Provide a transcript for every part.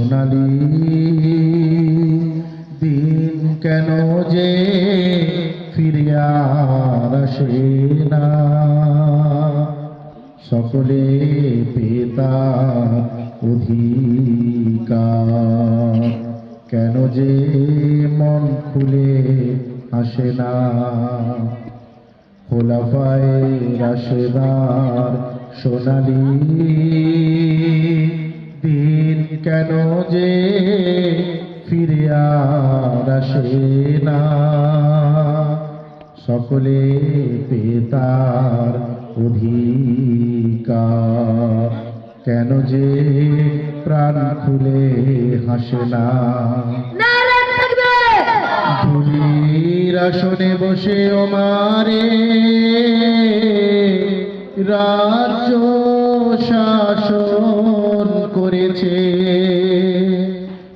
সোনালি দিন কেন যে ফিরে আর আসে না, সকলে পেতার অধিকার, কেন যে মন খুলে আসে না। খোলাফায়ে রাশেদার সোনালি দিন কেন যে ফিরে আর আসে না, সকলে পেতার অধিকার, কেন যে প্রাণ খুলে হাসে না। ধুলির আসনে বসে ওমারে রাজ্য শাসন করেছে,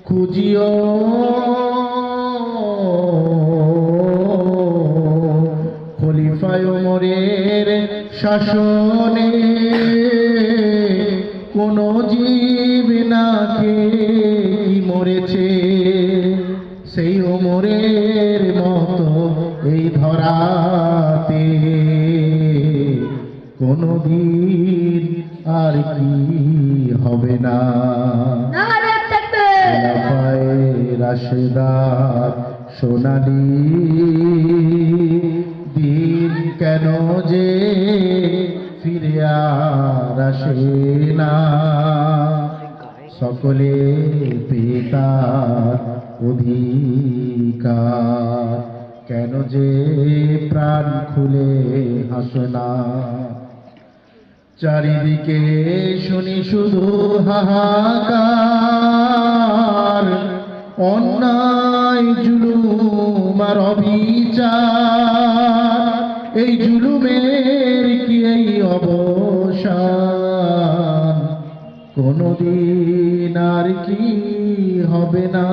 খুঁজিও খলিফায়ে ওমরের শাসনে, কোন জীব না খেয়ে মরেছে, সেই ওমরের মতো এই ধরাতে কোনদিন আর কি হবে না। খোলাফায়ে রাশেদার সোনালি দিন কেন যে ফিরে আর আসে না, সকলে পেতার অধিকার, কেন যে প্রাণ খুলে হাসে না। চারিদিকে শুনি শুধু হাহাকার, অন্যায় জুলুম আর অবিচার, এই জুলুমের কি এই অবসান, কোনদিন আর কি হবে না।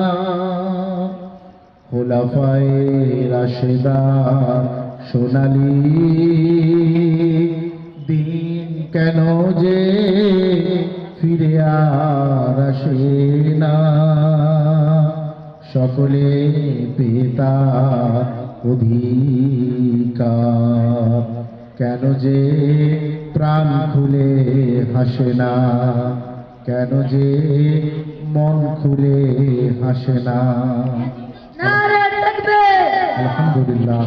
খোলাফায়ে রাশেদার সোনালি দিন কেন যে ফিরে আর আসে না, সকলে পেতার অধিকার, কেন যে প্রাণ খুলে হাসে না, কেন যে মন খুলে হাসে না। নারে তাকবীর। আলহামদুলিল্লাহ।